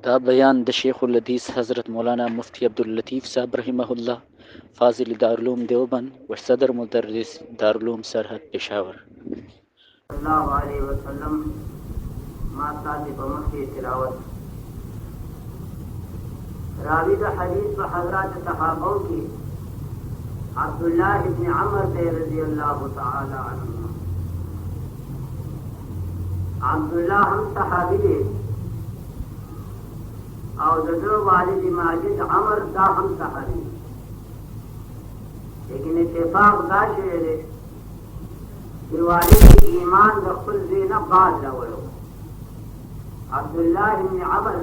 دا بیان د شیخ الحدیث حضرت مولانا مفتی عبداللطیف صاحب رحمہ اللہ فاضل دارالعلوم دیوبند و صدر مدرس دارالعلوم سرحد پشاور اللہ علیہ وسلم ماتا سے بمخی تلاوت راوی دا حدیث و حضرات صحابوں کی عبداللہ ابن عمر سے رضی اللہ تعالی عنہ. عبداللہ ہم صحابی دے اور دو والد ماجد عمر دا ہم صحابی، لیکن اتفاق دا شعر کہ والد ایمان دخل زینب بعد لولو. عبداللہ ابن عمر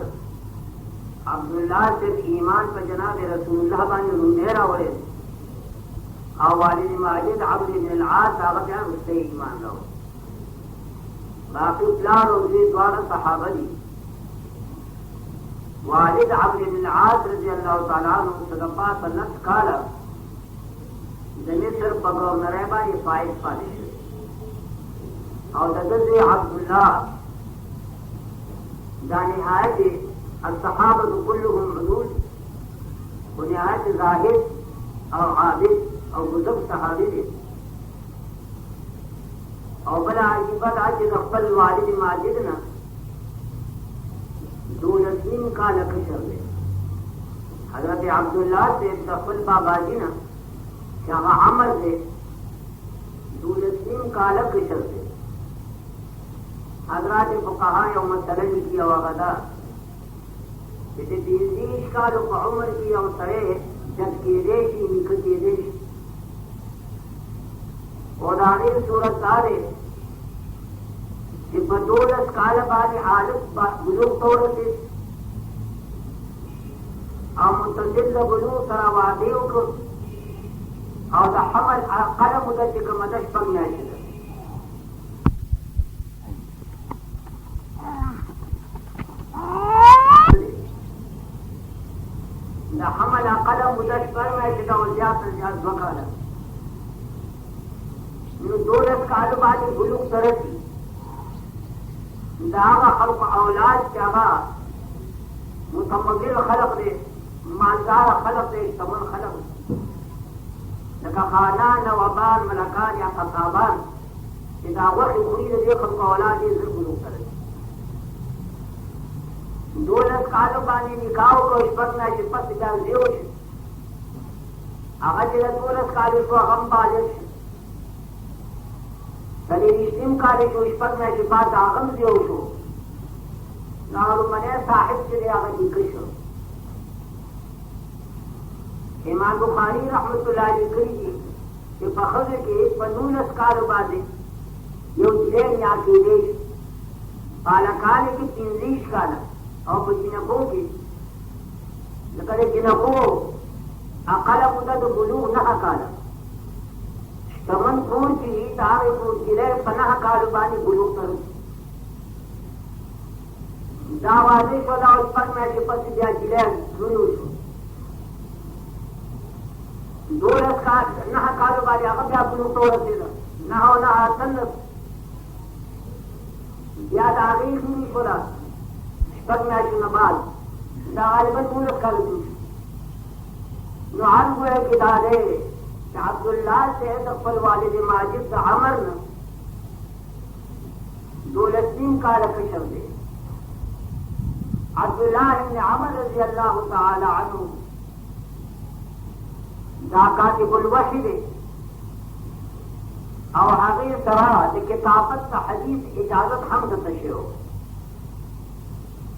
عبداللہ صرف ایمان پر جناب رسول اللہ بانی رومیرہ ہوئے اور والد ماجد عبد بن العاص آغا جان اس سے ایمان رہو. باقی پلار و زید والا صحابہ دی. والد عبد بن العاص رضی اللہ تعالیٰ عنہ صدقہ سنت کالا مصر پر گورنر بانی فائز پانے اور حضرت عبداللہ دا نہایت الصحابہ كلهم عدول و نہایت زاہد اور عابد اور بزرگ صحابی دے. اور بلا عجیبت آج اقبل والد ماجد نا دولتین کا لکشر دے. حضرت عبداللہ سے اقبل بابا جی نا شاہ عمر دے دولتین کا لکشر دے. حضرات فقہاء یوم مسئلہ کیا وغدا جیسے 20 سال عمر کی اور سرے جب کی ریشی نکلتی ریش اور آخر صورت دارے کہ بدولت کال بعد حالت بلوغ طورت اور متجل بلوغ سرا وادیوں کو اور دا حمل قلم مدد کا مدش پر نیاشد دا حمل قلم مدش پر نیاشد اور زیاد وکالا دولت کال بعد بلوغ سرتی داغا خلق اولاد چاہا متمغل خلق دے مالدار خلق دے تمن خلق لکا خانان وبان ملکان یا قصابان اذا وحی خرید دے خلق اولاد دے ذر بلوغ سرتی. دولت کالو بانی نکاو کو اشپرنا شپت جان زیوش اغا جل دولت کالو کو غم بالش تلیسیم کاری جو اشپت میں شفات آغم دیو شو نارو منے صاحب چلے آغا دیکشو. امام بخاری رحمت اللہ علیہ کری جی کہ فخر کے پنونس کارو بازے یو جلین یا کی دیش پالکانے کی تنزیش کانا اور جنکوں کی لکھے جنکوں اقل مدد بلوغ نہ کانا تمن پور کی تارے پور کی رے پناہ کاربانی بلوغ کرو دا واضح شدہ اس پر میں شپت دیا جلے سنو شو دولت کا نہ کاربانی اگر بیا بلوغ طور سے نہ ہو نہ سنت زیادہ آگئی سنی شدہ شپت میں شنہ بعد دا غالباً دولت کا لکھو نو عن ہوئے کہ دارے عبداللہ سے تقبل والد ماجد دا عمر دولتین کا لکشر دے. عبداللہ ابن عمر رضی اللہ تعالی عنہ دا کاتب الوحی دے اور حقیر سرا دے کتابت تا حدیث اجازت حمد تشیو.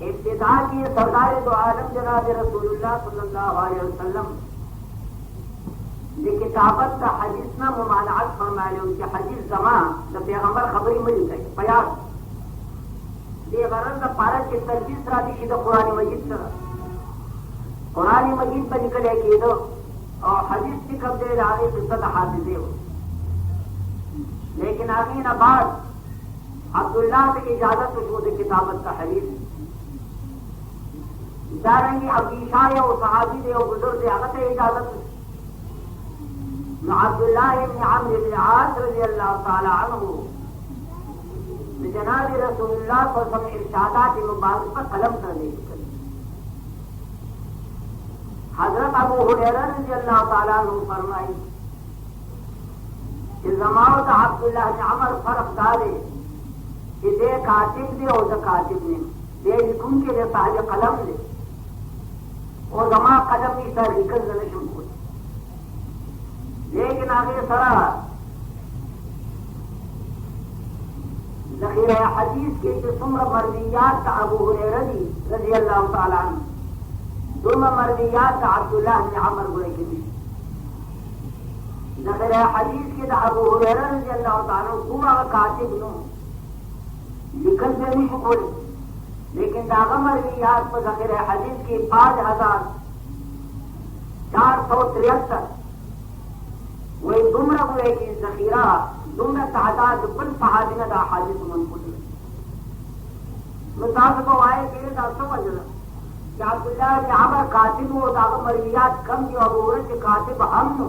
ابتدا کی سردار دو عالم جناب رسول اللہ صلی اللہ علیہ وسلم یہ کتابت کا حدیث نہ ممانعت فرمائے ان کے حدیث زمان دا پیغمبر خبری ملی گئی پیار یہ غرض دا پارت کے ترجیح را دیشی دا قرآن مجید سرا قرآن مجید پر نکلے کی دو اور حدیث کی کب دے آگے قصت حافظے ہو. لیکن آمین بعد عبداللہ سے اجازت وجود کتابت کا حدیث دارنگی عبدیشاہ یا صحابی دے و بزرگ دے آگت اجازت عبداللہ ابن عمرو بن العاص رضی اللہ تعالی عنہ جناب رسول اللہ صلی اللہ علیہ وسلم ارشادات مبارک پر قلم کر دے. حضرت ابو ہریرہ رضی اللہ تعالیٰ عنہ فرمائی کہ زماؤں دا عبداللہ بن عمر فرق دارے کہ دے کاتب دے اور دا کاتب نے دے لکھن کے دے صاحب قلم دے اور زما قلم نہیں سر لکھن نشم کو لیکن آگے سرا ذخیرہ حدیث کے سمر مرویات دا ابو ہریرہ رضی اللہ تعالیٰ عنہ ثم مرویات دا عبداللہ بن عمر گوئے کے بھی ذخیرہ حدیث کے دا ابو ہریرہ رضی اللہ تعالیٰ پورا کاتب نو لکھن سے نہیں شکول لیکن دا مرویات پر ذخیرہ حدیث کی 5473 وہی دمرہ گوئے کی ذخیرہ دمرہ تعداد بل صحابی دا حادث منقل متاثر کو آئے کہ دا سمجھ رہا کہ عبداللہ بن عمر کاتب ہو داغ مرویات کم دی ابو ہریرہ کے کاتب ہم نو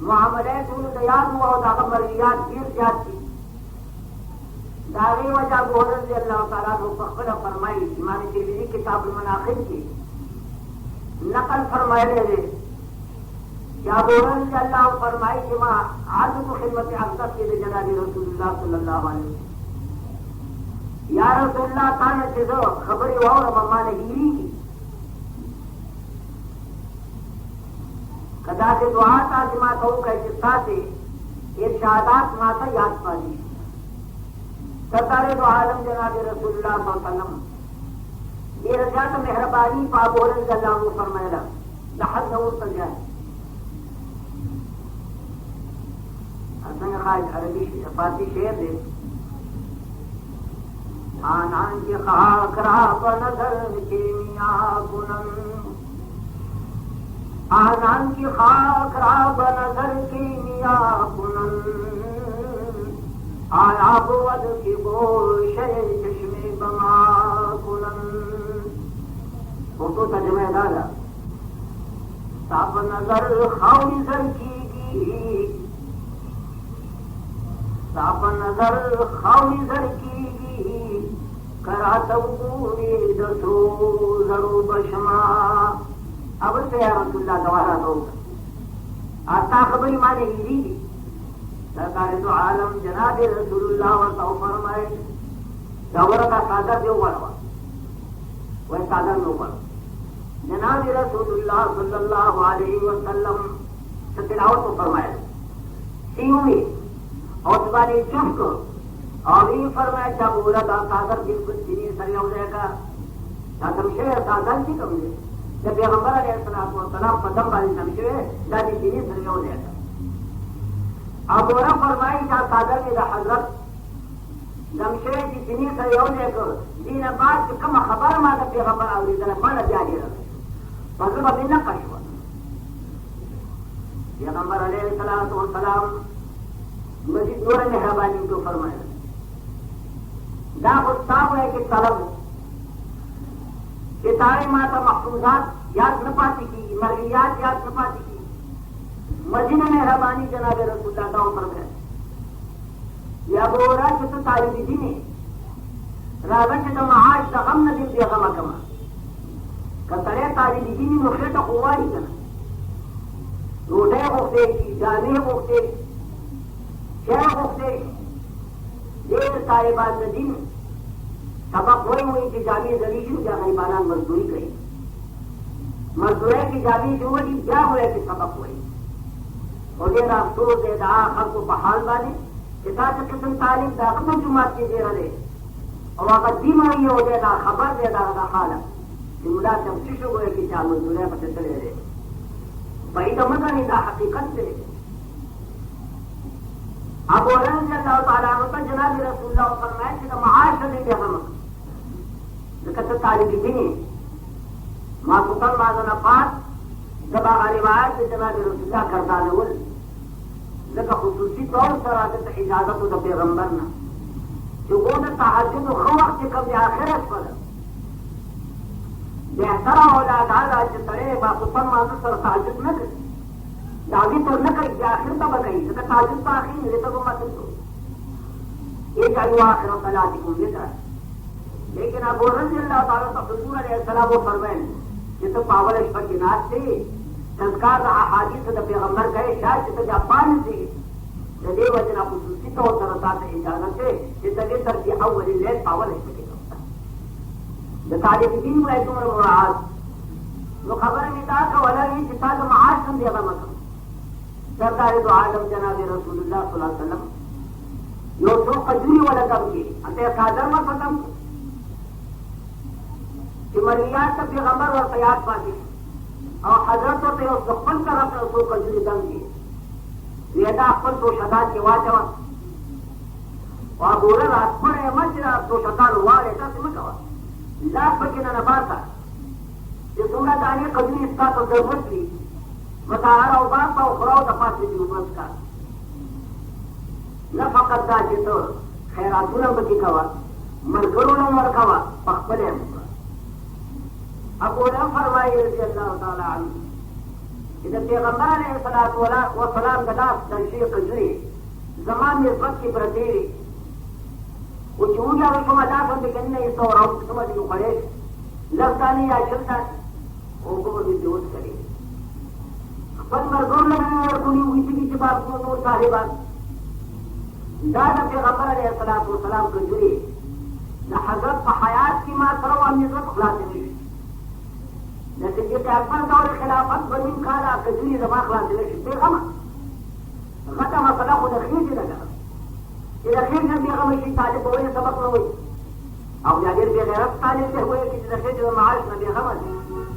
معاملات ان دیاد ہوا ہو داغ مرویات دیر زیاد تھی داغی وجہ ابو ہریرہ رضی اللہ تعالیٰ عنہ فخر فرمائی امام ترمذی کتاب المناقب کی نقل فرمائے رہے کہ ابو ہریرہ رضی اللہ فرمائی کہ ماں عادت و خدمت اقدس کے جناب رسول اللہ صلی اللہ علیہ وسلم یا رسول اللہ تعالیٰ چیزو خبری ہو اور ممان ہیری کی قدا سے دعا تا جماعت ہو کہ جستا سے ارشادات ماتا یاد پالی سردار دو عالم جناب رسول اللہ صلی اللہ علیہ وسلم یہ رجات مہربانی پاک اور رضی اللہ عنہ فرمائے لحد نور تک جائے حسن خواہد عربی فارسی شعر دے آنان کی خاک را بنظر کے میاں کنن آنان کی خاک را بنظر کے میاں کنن آیا بود کی گوش چشم بما کنن فوٹو ترجمہ دادا صاف نظر خاوی زر کی گی صاف نظر خاوی زر کی کراتو پوری دسو ضرور بشما اب سے یا رسول اللہ دوارا دو آتا خبری مانے ہیری دی سرکار دو عالم جناب رسول اللہ ورطاو فرمائے دورہ کا سادر دیو بڑھوا وہ سادر نو بڑھوا جناب رسول اللہ صلی اللہ علیہ وسلم سے تلاوت کو فرمائے سیوں میں اور سبانی چف کو اور یہ فرمایا جب بولا تھا سادر دل کچھ چینی سر ہو جائے گا تمشے سادر کی کم دے جب پیغمبر علیہ السلام قدم والی تمشے دادی چینی سر ہو جائے گا اب بولا فرمائی جہاں سادر میں حضرت تمشے کی چینی سر ہو جائے گا دین بعد کی کم خبر مانا پیغمبر علیہ السلام مانا جاری رہا مطلب ابھی نہ کشوا پیغمبر علیہ السلام مجید نور مہربانی کو فرمایا دا خستاب ہے کہ طلب کہ سارے ماتا محفوظات یاد نہ پاتی کی مرویات یاد نہ پاتی کی مجید مہربانی جناب رسول اللہ کا عمر ہے یا بورا کہ تو طالبی دینی راگن دا معاش دا غم ندل دیا غم کما کترے طالبی دینی مخیط قواری کنا روٹے خوختے کی جانے خوختے شہر خوختے دیر صاحبان ندین سبق ہوئی کہ جامعہ دریشن کیا غریبانان مزدوری کری مزدورے کی جامعہ جو ہوئی کیا ہوئے کہ سبق ہوئی اور دیر افسوس دے دعا خلق کو بحال بانے کتاب قسم تعلیم دا اپنا جماعت کی دے رہے اور وقت دین ہوئی ہو دے دا خبر دے دا حالا کہ ملا تمشش ہوئے کہ چاہ مزدورے پتہ چلے رہے بھائی دا مدہ نہیں دا حقیقت سے ابو ہریرہ رضی اللہ تعالیٰ عنہ جناب رسول اللہ فرمائے کہ معاش نہیں دے ہم لکت طالبی دینی ما سکن مازن پاس جب آغا روایت جناب رسول اللہ کردان اول لکہ خصوصی طور سر آدت اجازت دا پیغمبرنا جو گونا تحجد و خو وقت کم دی آخرت پر بہتر اولاد آدھا چترے با سکن مازن سر تحجد نہ کرے داغی تو نہ کری آخر تو بنائی لکہ تحجد تو آخر نہیں لیتا تو مطلب تو ایک آئیو آخر و صلاتکم ذکر لیکن ابو رضی اللہ تعالیٰ حضور علیہ السلام و فرمائن چې ته په اوله شپه کې ناست یې تذکار د احادیثو د پیغمبر کوې شاید چې ته جاپان ځې د دې وجې نه خصوصي طور سره تا ته اجازه دی چې ته دې تر دې اول لیل په اوله شپه کې کوه د طالب دین وایي دومره مراعات نو خبره مې دا کوله وي چې تا د معاش هم دې هغه مه کوه سردار دو عالم جناب رسول الله صلی الله علیه وسلم یو څو قجوري ولا کم کې انته قادر ما ختم چې مریات ته پیغمبر ورته یاد پاتې او حضرت ته یو خپل طرف ته څو قجوري دم کې ویدا خپل تو شداد کې واچو او ګوره راځپړې مچرا تو شداد واره تاسو مکوا لا پکې نه باسا چې څنګه دانه قجوري ستاسو ضرورت دي مطالعه او باسا او خراو د پاتې دی وبس کا نه فقط دا چې ته خیراتونه پکې کوا مرګرو نه ورکوا خپل هم ابو هريره فرمایي رضی الله تعالی عنه چې د پیغمبر علیه الصلاۃ والسلام د لاس د شي قجري زمان نسبت کې پرتی او چې موږ هغه کومه تاسو ته کنه یې تو راو کومه دی وکړې لږه یا چلتا او کومه دې جوړ کړي خپل مرګور له ورکونی وې چې بار کو نور صاحبان دا د پیغمبر علیه الصلاۃ والسلام قجري د حضرت په حیات کې ما سره او نسبت خلاص نشي نتیجه اکبر دور خلافت بنیم کالا قجري زما خلاص نشي پیغمبر غټه مسله خو د خېټې نه ده چې د خېټې نه پیغمبر شي طالب وایي سبق نه وایي او بیا ډېر بې غیرت طالب دی وایي چې د خېټې د معاش نه پیغمبر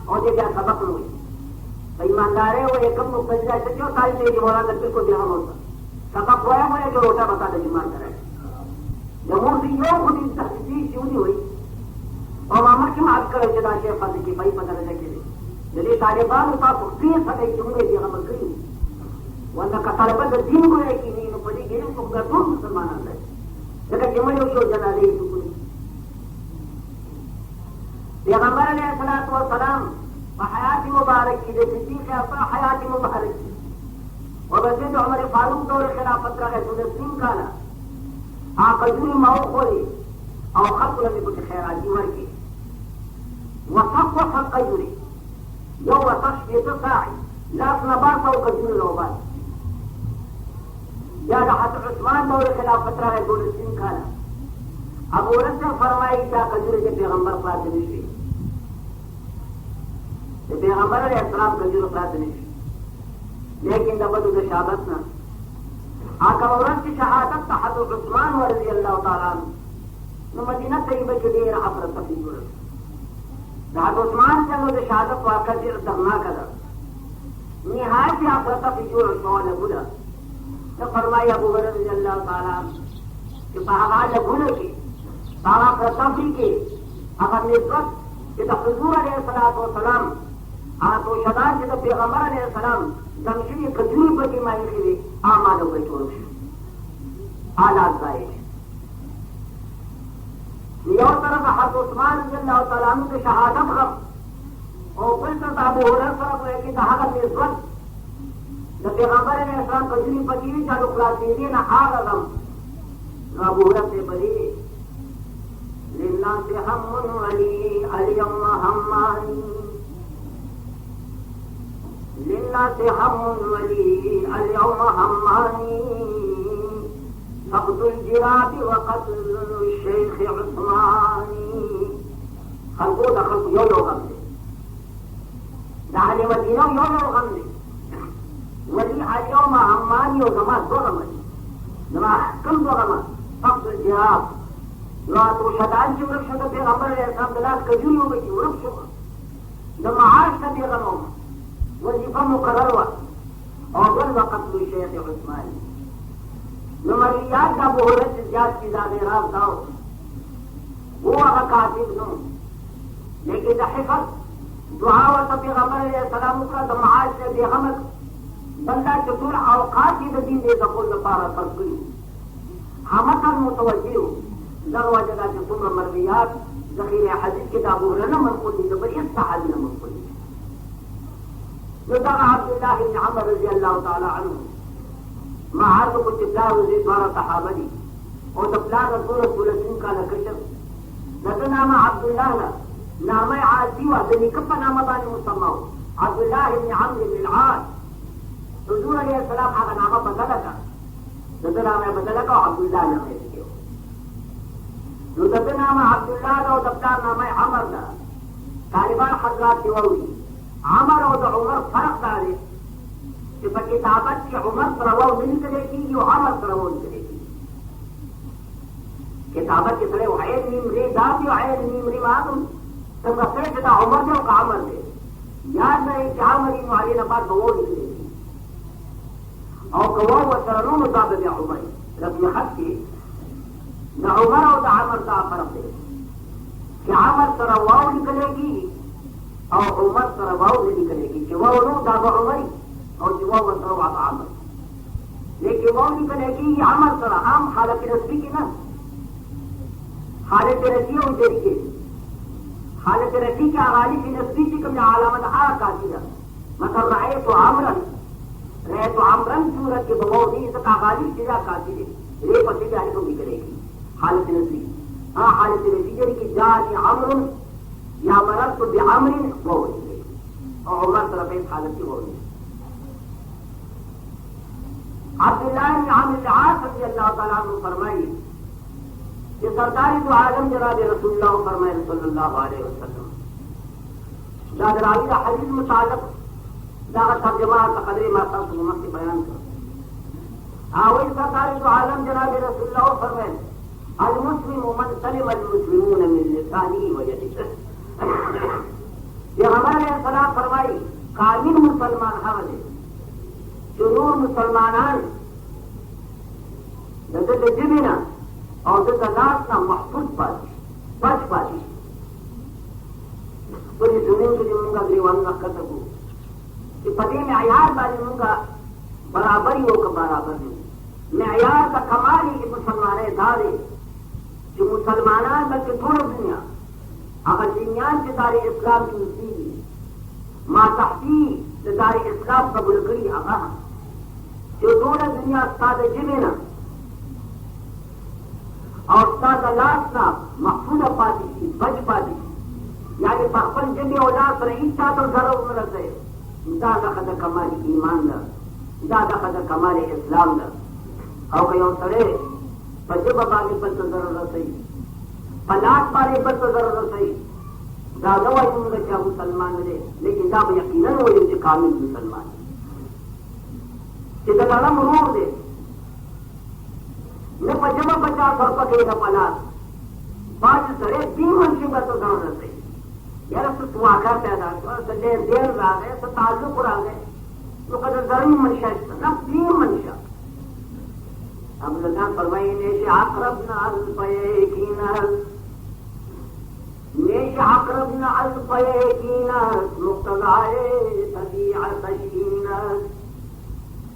او دې بیا سبق نه وایي په ایماندارۍ وایي کوم مقتضا چې یو طالب دی چې مولانا بالکل پیغمبر وایي سبق وایي وایي چې روټه بتا د جمعه کرے د مور دی یو خو دې تحقیق شي وایي او ما مخکې معاف کړی چې دا شی فاضل کې پای په درجه کې دی د دې طالبانو تاسو پرې سره چې موږ یې هغه کړی وانه که طالبان د دین ګویا کې نه نو په دې کې کوم ګټور مسلمانان دي ځکه چې موږ یو شو جنازې وکړو پیغمبر علیه الصلاۃ والسلام په حیات مبارک کې د صدیق اکبر حیات مبارک کې وبسید عمر فاروق دور خلافت کا ہے 19 کالا آقدور ماو خوری او خط لمی بکی خیراتی ورکی وصف قجوری یو وصف ساعی لاس نباس او قجور نوباس یا حضرت عثمان دور خلافت را ہے 19 کالا ابو رسل فرمائی کیا قجور کے پیغمبر خلاص نشوی پیغمبر علیہ السلام قجور خلاص نشوی لیکن دا بدو دا شہادتنا آقا ورد کی شہادت تا حضرت عثمان رضی اللہ تعالیٰ عنہ نو مدینہ طیبہ کی دیر حفرت تفید ورد دا حضرت عثمان چلو دا شہادت واقع دیر درناک دا نہایت حفرت تفید ورد سوال بودا تو فرمائی ابو بکر رضی اللہ تعالیٰ عنہ کہ پہاگا لگونے کی پہاگا پرتفید کی اگر نسبت کہ دا حضور علیہ السلام آتو شدان کہ دا پیغمبر علیہ السلام دمشوی قجوری پتی مائی خیوی آمانو بای چورشو آلات دائش یو طرف حضرت عثمان رضی اللہ تعالیٰ عنہ کے شہادت غم اور پھر طرف ابو ہریرہ صاحب ہے کہ دہاغت نسبت دا پیغمبر علیہ السلام قجوری پتی وی چالو خلاصیدی نا آغا غم ابو ہریرہ سے بری للناس ہم علی اليوم ہمانی للناس هم ولي اليوم هماني فقد الجراب وقتل الشيخ عثماني خلقو دا خلق یو غم دي دا اهل مدینه یو غم دي ولي اليوم هماني وزمان دو غم دي زما کم دو غم فقد الجراب لا تو شدان چې ورک شد پیغمبر علیه السلام د لاس کجوري وبکي ورک شو د معاش ته پیغمبر وظیفه مقرر و او بل وقت شیخ عثمان نمریات کا بہورت زیاد کی زیادہ راز داو وہ اگر کاتب نو لیکن دا حفظ دعا و پیغمبر علیہ السلام کا دا معاش سے بے غمت بندہ چطور اوقات کی دا دین دے دقل دپارا فرق کری حمد متوجہ در وجدہ چطور مرویات ذخیر حدیث کی دا بہورنا منقل دی دا بر اس صحابی منقل دی ندغ عبد الله بن عمر رضی اللہ تعالی عنہ معاذ کچھ پلار رضی دوارا صحابہ دی اور دا پلار رسول 13 کا لکشر ندا نام عبداللہ لا نام عاصی و دنی کپا نام بانی مسمع عبداللہ ابن عمرو بن العاص حضور علیہ السلام آگا نام بدلا کا دد نام بدلا کا عبداللہ نام ہے دد نام عبداللہ کا دفتار نام عمر کا طالبان حضرات کی وہی عمر اور عمر فرق دارے کہ کتابت کی عمر سرواؤ نہیں کرے گی جو عمر سرواؤ نہیں کرے گی کتابت کے سرے عین نیم ری داد جو عین نیم ری معلوم تم رسے جدا عمر دے کا عمر دے یاد نہیں کہ عمری معلی نبات گوہ نکلے گی اور گوہ و سرنون مطابق عمر رسم خط کی نہ عمر اور عمر کا فرق دے کہ عمر سرواؤ نکلے گی اور عمر سرواؤ نہیں نکلے گی کہ وہ نو داغ عمری اور جو وہ سروا عمر لیکن وہ نکلے گی یہ عمر سر عام حالت رسمی کی نا حالت رسی اور طریقے حالت رسی کے آغالی کی نسبی کی کم علامت آتی ہے مطلب رہے تو عمرن صورت کے بغور نہیں اس کا آغالی چیزا کاتی ہے یہ پسی جاری کو نکلے گی حالت نسبی ہاں حالت نسبی جاری کی جاری عمرن یا مرد تو بعمرن وہ نکلے گی اور عمر طرف اس حالت کی وہ نکلے عبداللہ بن عمرو بن العاص رضی اللہ تعالیٰ عنہ فرمائی کہ سرکاری تو عالم جناب رسول اللہ فرمائے صلی اللہ علیہ وسلم جاد راوی کا حدیث متعلق داغ ترجمہ تقدری ماتا سلمت سے بیان کر آوئی سرکاری تو عالم جناب رسول اللہ فرمائے المسلم من سلم المسلمون من لسانی و یده یہ ہمارے صلاح فرمائی کامل مسلمان حمد جنور مسلمانان نزد جبنا اور جو تناسنا محفوظ پاتی بچ پاتی پوری زمین کے لیے منگا گریوان رکھ کر سکوں کہ پتے معیار باری منگا برابری ہو کا برابر نہیں معیار کا کمال ہی کہ مسلمان دارے کہ مسلمانان بلکہ تھوڑا دنیا اگر دنیان سے دار اسلام کی نصیبی ما تحتی دار اسلام کا بلکری آگاہ جو تھوڑا دنیا استاد جمینا اور استاد لاسنا محفوظ پاتی تھی بچ پاتی تھی یعنی بخبن جنگی اولاد پر ایسا تو ضرور مرد ہے دادا خدر کمال ایمان دا دادا خدر کمال اسلام دا او کئی اور سرے پجب بانے پر تو ضرور رسائی پلاک بانے پر تو ضرور رسائی دادا وائی منگا چاہ مسلمان دے لیکن دا یقیناً ہوئی جو کامل مسلمان کہ دادا مرور دے نہ پجمہ بچا سر پکے نہ پلاس باج سرے دین منشی کا تو ضرورت ہے یار اس تو آگاہ پیدا کر دیر رہا گئے تو تعلق رہا گئے تو قدر ضرور منشا نہ دین منشا اب لگان فرمائی نیش عقربنا الفیقینس نیش عقربنا الفیقینس مقتضائے طبیع تشکینس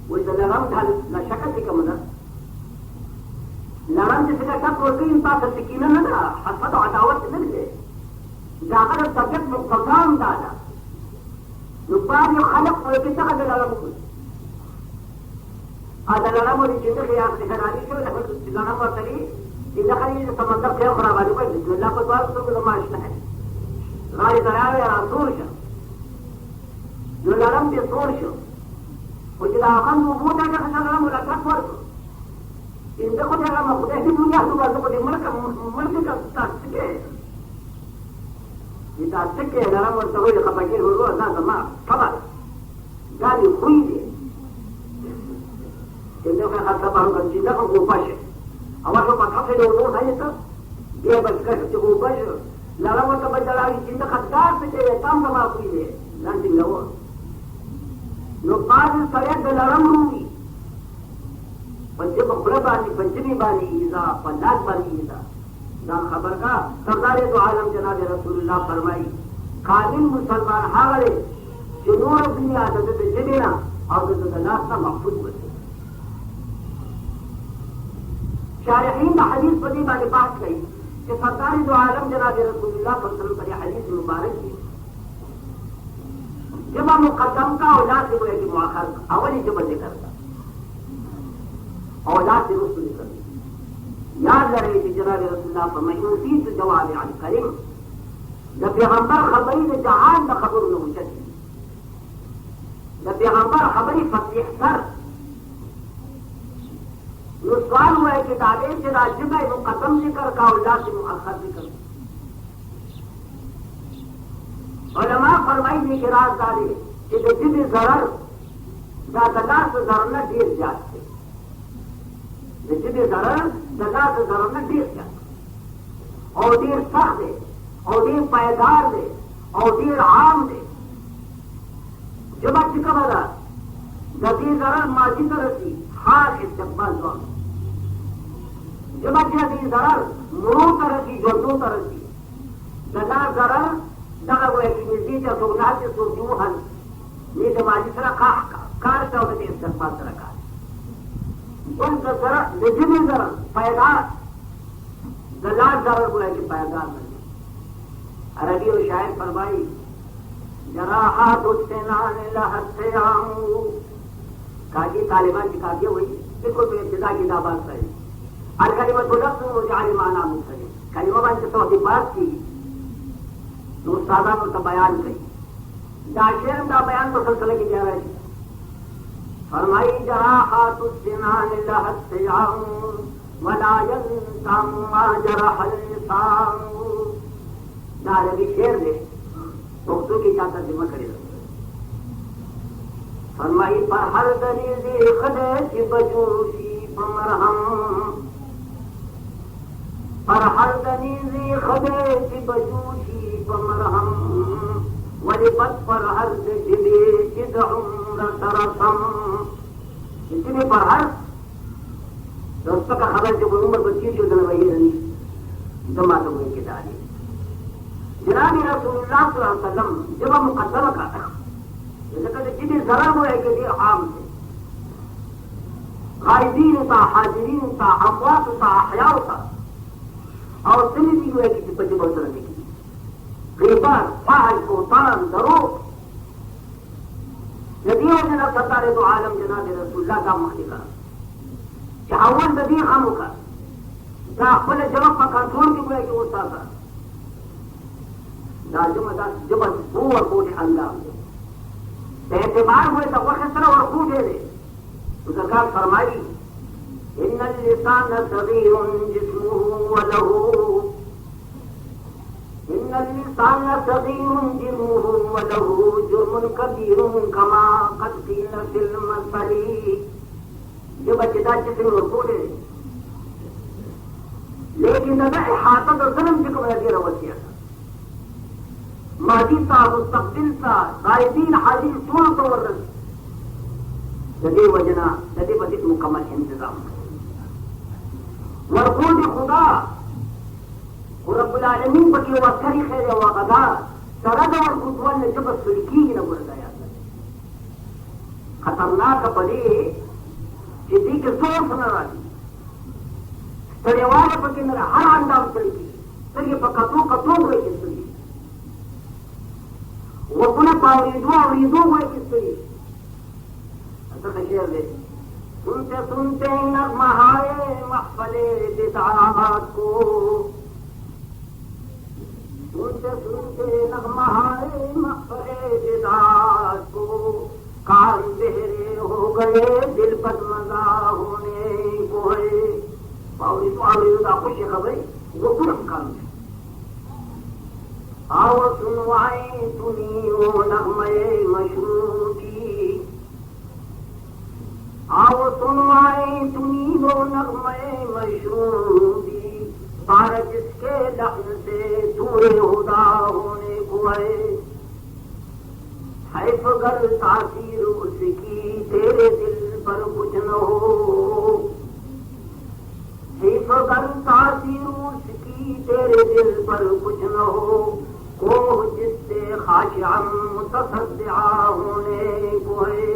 وہ تو لغم تھا لشکت کا مدد لڑن جس کا سب کوئی انسان کا سکینہ نہ حسد و عداوت مل گئے جاگر طبیعت مقتضام دادا نبار یہ خلق ہوئے کہ تک لڑم کوئی آدھا لڑم اور چیزیں خیال سے خرانی سے لڑم اور تری چیزیں خرانی سے سمندر خیال خرابانی کوئی بسم اللہ کو دوار تو نمائش نہ ہے غاری دریاوے یا سور شا جو لڑم دے سور شا وہ جدا آخان مبوت ہے کہ لڑم اور اکھت ورکو ان کو جگہ میں خدا ہی دنیا تو بس کو ملک کا تاسکے یہ تاسکے لرم اور سوئی خپاکی ہو نا زما خبر گالی ہوئی دے ان کو خاصا بارو کا چیزا کو اوپاش اور وہ پتہ سے وہ نہیں تھا یہ بس کا جو اوپاش لرم اور سب جلا کی چیزا خطا سے کہ کام زما ہوئی دے لانتی لو نو پاس سڑے لرم ہوئی پنجب خلا بانی پنجبی بانی ایزا پلاک بانی ایزا دا خبر کا سردار تو عالم جناب رسول اللہ فرمائی کامل مسلمان حاغلے جنور دنیا دد جبینا اور دد ناسا محفوظ بچے شارحین کا حدیث بدی بانی بات کہی کہ سردار تو عالم جناب رسول اللہ صلی اللہ علیہ وسلم پر حدیث مبارک کی جب مقدم کا اولاد سے بولے کہ مؤخر کا اولی جب ذکر کا اولاد سے رسول کر یاد رہے کہ جناب رسول اللہ فرمائے اسی سے جواب عن کریم د پیغمبر خبرې د جهان د خبرو نه اوچت دي. د پیغمبر خبرې فصیح تر. نو سوال ہوا ہے کہ دادے سے راجبہ مقدم ذکر کا اللہ سے مؤخر ذکر. علماء فرمائیے کہ راز دارے کہ جب ضرر دا دلا سے ضرر نہ ډیر زیات دی. جب ضرر دلا سے ضرر نہ ډیر زیات اور ډیر سخت دی اور ډیر پائیدار دی اور ډیر عام دی. جب کومه ده د دې ضرر ماضي ته رسي حال استقبال ځوان. جب چې دې ضرر مرو ته رسي ژوندو ته رسي دغه ضرر دغه وایي چې دې ته سوګنات سوجوهن دې د ماضي سره کار ته او د استقبال سره کار. اوس د ضرر د جبې ضرر پایدار د لاس ضرر وایي چې پایدار نه دی. عربي او شاعر فرمایي جراحات السنان لهالسیام. کاجی طالبان کی کافیہ ہوئی بالکل بے ابتدا کی دعوات کرے. الکلمۃ لفظ وجعل معنی مختلف. کلمہ بان سے تو بات کی تو استادان کو بیان کری. دا شعر دا بیان تو سلسلے کی جا رہی ہے. فرمائی جراحات السنان لهالسیام ولا ينسام ما جرح اللسان. دا عربی شعر دے پختو کی چاہتا ذمہ کرے. فرمائی پر ہر دلیزی خدے کی بجوشی بمرہم. پر ہر دلیزی خدے کی بجوشی بمرہم ولی بد پر ہر دلی جد عمر ترسم. اسی لیے پر ہر دوستوں کا خبر جو عمر بچی جو دل وہی رہی دماغ ہوئے کی داری. جناب رسول اللہ صلی اللہ علیہ وسلم جب مقدمہ کا جتنی ضرر ہوئے کہ یہ عام تھے. غائبین تھا، حاضرین تھا، اموات تھا، احیاء تھا اور سنی بھی ہوئے کہ بچے بہت طرح کی غیبت، فحش، بہتان، دروغ. ندیوں نے نہ ستارے تو عالم جناب رسول اللہ کا مخلقہ کہ اول ندی خامو کا دا خپل جواب په کنټرول کې وایي چې وساته دا جمع هو ورکوټ الله اعتبار ہوئے تو وقت طرح اور خوٹے دے. تو سرکار فرمائی ان اللسان صغیر جسمه وله ان اللسان صغیر جسمه وله جرم کبیر کما قد قیل فی المثل. جو بچے دا جسم اور خوٹے دے لیکن دا احاطت اور ظلم جکو لگے روسیہ ماضی تھا، مستقبل تھا، غائبین حاضر ټول ته ورسي. د دې وجنه د دې په مکمل انتظام ورکوټ خدا رب العالمین پکې یو عسکري خیر او غدا سره د ورکوټ ولې چې بس کېږي نه ورته یاد خطرناک پدې چې دې کې څوک نه راځي. ستړیواله پکې نه هر اندام ستړي کېږي. سترګې په کتو وایي ستړي وکنا پاوریدو اوریدو ہوئے کس طریقے ایسا شعر دے. سنتے سنتے نغمہ ہائے محفل بدعات کو. سنتے سنتے نغمہ ہائے محفل بدعات کو کان بہرے ہو گئے دل بد مزہ ہونے کو ہے. پاوریدو اوریدو دا خوش خبر وہ پورا کام ہے. آؤ سنوائیں تمہیں وہ نغمے مشروطی. آؤ سنوائیں تمہیں وہ نغمے مشروطی بار جس کے لحن سے دور ہدا ہونے کو ہے. حیف گر تاثیر اس کی تیرے دل پر کچھ نہ ہو. حیف گر تاثیر اس کی تیرے دل پر کچھ نہ ہو. کوہ جس سے خاشعا متصدعا ہونے کو ہے.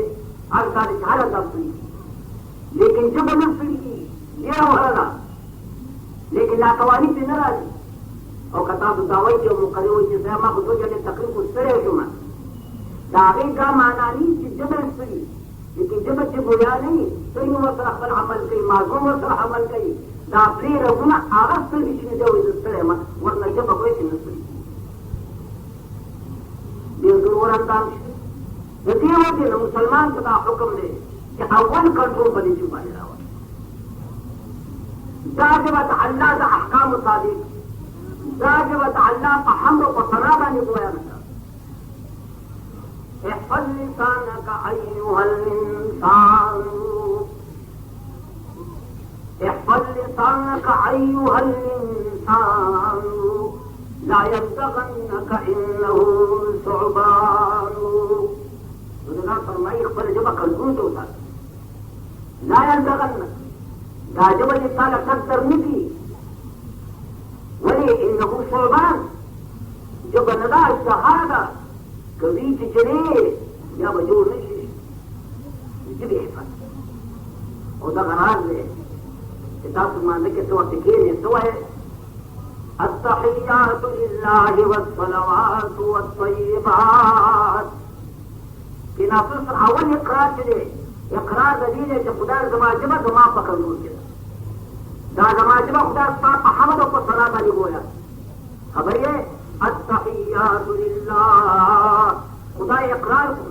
ہر سال جہالت افسری کی لیکن جب افسری کی یہ رہا لیکن لاقوانی سے ناراضی اور کتاب دعوی جو مقرر ہوئی جس ما کو جو تقریر کو سرے جو میں داغی کا معنی نہیں کہ جب افسری لیکن جب سے گویا نہیں تو یہ وصل عمل کئی معصوم وصل عمل کئی دا پری رغنا آغاز سے بیچ میں جو اس طرح ورنہ جب کوئی نہیں اور اندام ندی وجہ مسلمان کا حکم دے کہ اول کنٹرول بنی جو بانے راوت داجبت اللہ دا احکام صادق داجبت اللہ پا حمر و صنابہ نے گویا نتا احفظ لسانک ایوہ الانسان احفظ لسانک ایوہ الانسان لا يبتغنك انہو ثعبان اللہ فرمائی اخبر جبا کنٹرول تو ہوتا لا يبتغنك دا جبا جتا لکت در نکی ولی انہو ثعبان جبا ندا اشتہادا کبھی چچرے یا بجور نشی جب احفظ او دا غراز ہے کتاب سمانے کے تو اتکینے تو ہے التحیات للہ والصلوات والطیبات کہ نافذ اول اقرار چلے اقرار دلیل ہے کہ خدا زما جبا زما پکڑ دور چلے دا زما جبا خدا صاحب حمد و صلاة علی گویا خبر یہ التحیات للہ خدا اقرار کو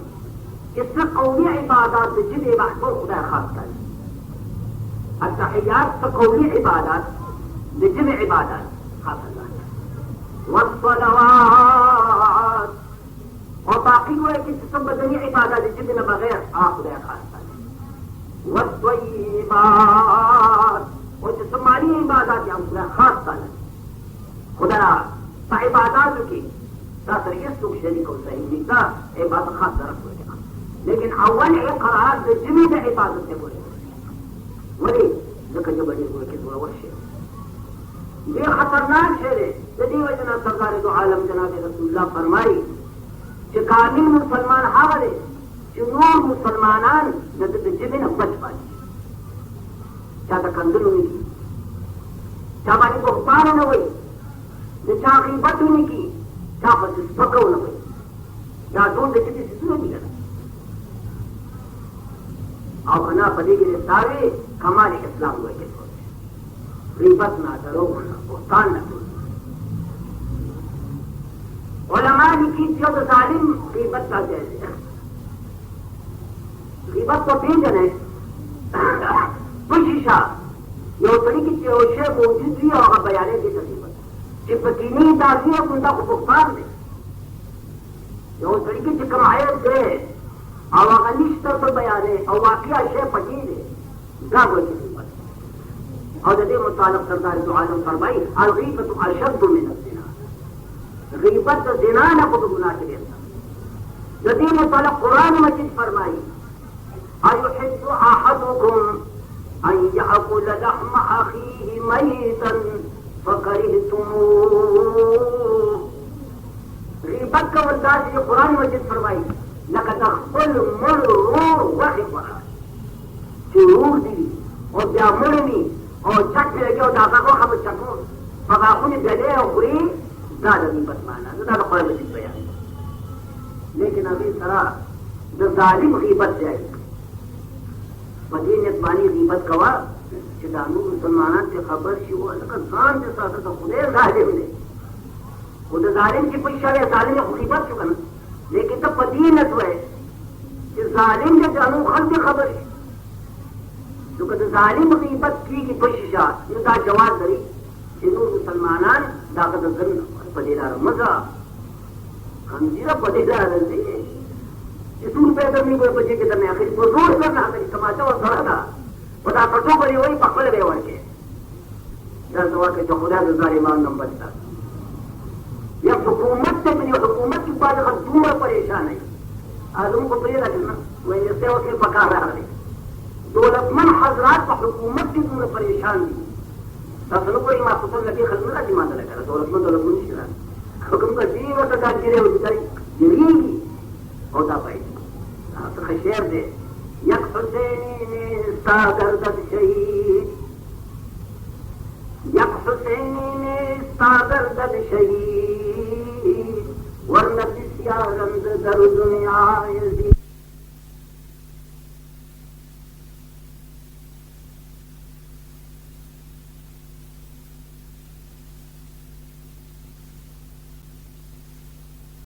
اس سے قومی عبادات جب بحثور خدا خاص کر التحیات سے قومی عبادات جب عبادات والصلوات اور باقی وہ ہے کہ جسم بدنی عبادت جن میں بغیر خدا خاص تعالی والطیبات اور جسمانی عبادت یا خدا خاص تعالی خدا عبادات کی تاثر اس کو شریک کو صحیح نہیں تھا عبادت خاص طرف ہوئے گا لیکن اول اقرار جمی میں عبادت سے بولے ولی ذکر جو بڑی ہوئے کہ دعا ورشے یہ خطرناک شعر ہے جدی وجنا سرکار دو عالم جناب رسول اللہ فرمائی کہ کامل مسلمان حاولے کہ نور مسلمانان ندد جبن بچ پائی چاہتا کندل ہوئی کی چاہتا کو اختار نہ ہوئی چاہ غیبت ہوئی کی چاہ پس پکو نہ ہوئی یا دون دے کسی سے سنو نہیں کرنا اور خنا پدی کے رفتارے کمال اسلام ہوئے کے غیبت نہ کرو بہتان نہ کرو علماء لکھی جو ظالم غیبت کا جیسے غیبت تو تین جنے کوششہ یہ طریقے سے اوشے موجود بھی اور بیانے کی غیبت جب دینی دازی ہے ان کا بخار میں یہ طریقے سے کمائے دے اور غنیشتر پر بیانے اور واقعہ شے پکیر ہے گاگو کی غیبت اور جدی مطالب سردار دو عالم فرمائی الغیبت اشد من الزنا غیبت زنا نہ کو گناہ کے لیے جدی مطالب قرآن مجید فرمائی ایحب احدکم ان یاکل لحم اخیہ میتا فکرہتموہ غیبت کا ورداز یہ قرآن مجید فرمائی لقد اخبر مر روح وحفرہ چروح دی اور بیا مرنی اور چک پہ لگے اور دادا کو خبر چکو فقاقوں نے گلے اور پوری زیادہ نہیں بتمانا زیادہ قرآن مجید بیان لیکن ابھی طرح جو ظالم غیبت جائے مدین اتبانی غیبت کوا کہ دانو مسلمانان سے خبر شیو لکہ زان سے ساتھ تو خودے ظالم نے خود ظالم کی پشہ ہے ظالم غیبت چکا نا لیکن تو پدینت ہوئے کہ ظالم نے جانو خلق خبر ہے تو کہ ظالم غیبت کی پششہ یہ دا جواز دری جنہوں مسلمانان داقت ظلم پدیدار مزہ خنزیرہ پدیدار رہتے ہیں جسور پیدا نہیں کوئی بچے کے درنے آخر وہ زور کرنا آتا ہے سماچہ اور سڑا تھا خدا پٹھو بری ہوئی پکڑ گئے وہاں کے در دعا کے جو خدا ظالمان نم بچتا یہ حکومت سے میری حکومت کی بات اگر دور پریشان ہے آدم کو پریدہ کرنا وہ ایسے وقت پکا رہا ہے دولتمن حضرات پر حکومت کی دور پریشان دی تسلو کو ایمہ خصوصا لگی خلق اللہ جماعت لگا دولتمن دولتمن شران حکم کا دین و تکار گرے ہو جتاری جرین کی ہوتا پائی تو خشیر دے یک حسینی نے استاگردد شہید یک حسینی نے استاگردد شہید ورنہ بسیارند در دنیا